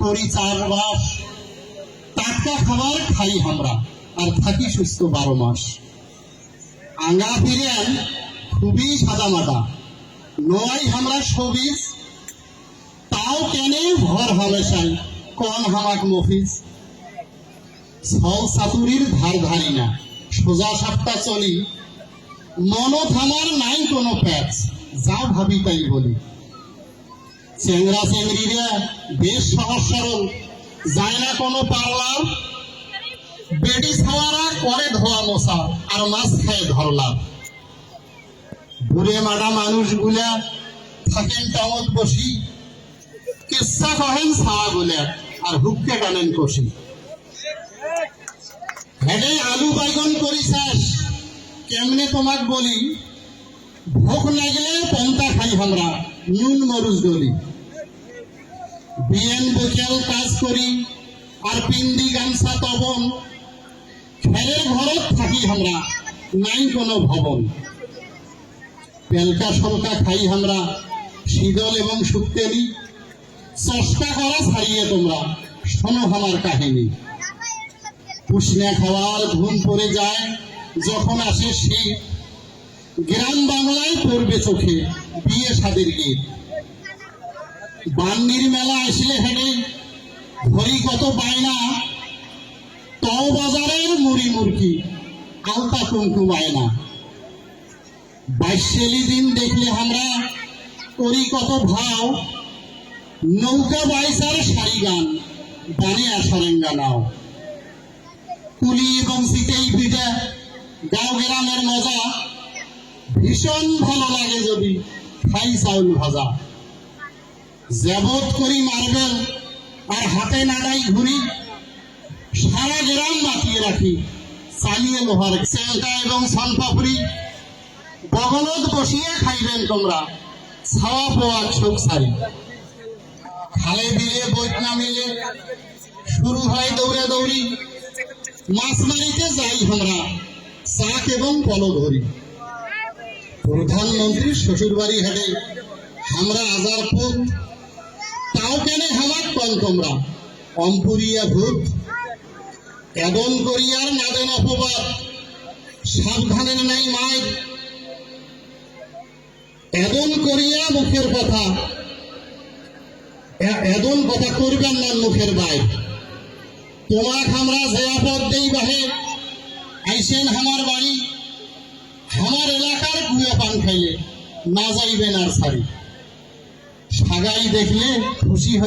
করি চাষবাস, টাটকা খাবার খাই আমরা, আর থাকি সুস্থ 12 মাস। আঙ্গা ফিরেন খুবই সাদামাটা, নয় আমরা সবিজ, তাও কেনে ভর হামেশাই কন হামাক মফিজ। ছল চাতুরির ধার ধারি না, সোজা সাপটা চলি, মনত আমার নাই কোনো প্যাচ, যা ভাবি তাই বলি। চেংরা চেংড়িরা বেশ সহজ সরল, যায় না কোনো পার্লার, বেটি ছাওয়ারা করে ধোয়া মোছা, আর মাছ খায় ধরলাম। বুড়ে মাডা মানুষগুলা থাকেন টাউত বসি, কিচ্ছা কহেন ছাওয়া গুলা, আর হুক্কে টানেন কষি। হেডে আলু বাইগন করি চাষ, কেমনে তোমাক বলি, ভোগ লাগলে পন্তা খাই আমরা, নুন মরুচ গলি। বিয়েন বকেল কাজ করি, আর পিন্দি গামছা তবন, খেলের ঘরত থাকি আমরা, নাই কোনো ভবন। পেলকা সলকা খাই আমরা, শীতল এবং শুক্তেলি, চেষ্টা করা ছাড়িয়ে তোমরা, শোনো আমার কাহিনী। পুষনা খাওয়ার ঘুম পড়ে যায় যখন আসে শীত, গ্রাম বাংলায় পড়বে চোখে বিয়ে শাদির গীত। বান্ডির মেলা আসলে হেঁটে ধরি কত বায়না, তও বাজারের মুড়ি মুরকি, আলতা কুমকুম আয়না। বাইশেলি দিন দেখলে আমরা করি কত ভাও, নৌকা বাইসার শাড়ি গান, গানে আসারেঙ্গা নাও। কুলি এবং সিটেই পিঠা, গাঁও গ্রামের মজা, ভীষণ ভালো লাগে যদি খাই চাউল ভাজা। জেবত করি মার্বেল, আর হাতে নাড়াই ঘুরি, সারা গ্রাম মাতিয়ে রাখি, চালিয়ে লোহার চেংটা এবং সনপাপড়ি। বগলত বসিয়ে খাইবেন তোমরা, ছাওয়া পোয়া চোখ সারি। খালে বিলে বৈঠ নামিলে শুরু হয় দৌড়ে দৌড়ি, মাছ মারিতে যাই আমরা, চাক এবং পলো ধরি। প্রধানমন্ত্রীর শ্বশুর বাড়ি হেঁটে আমরা আজার পুত, তাও কেনে হামাক কন তোমরা, অম্পুরিয়া ভূত। এদন করিয়ার নাদেন অপবাদ, সাবধানের নাই মায়, এদন করিয়া মুখের কথা, এদন কথা করবেন না মুখের বাইর। তোমাক আমরা যে আপদ দেই বাহে, আইসেন আমার বাড়ি, আমার এলাকার গুয়া পান খাইলে না যাইবেন আর সারি। সাগাই দেখলে খুশি হয়ে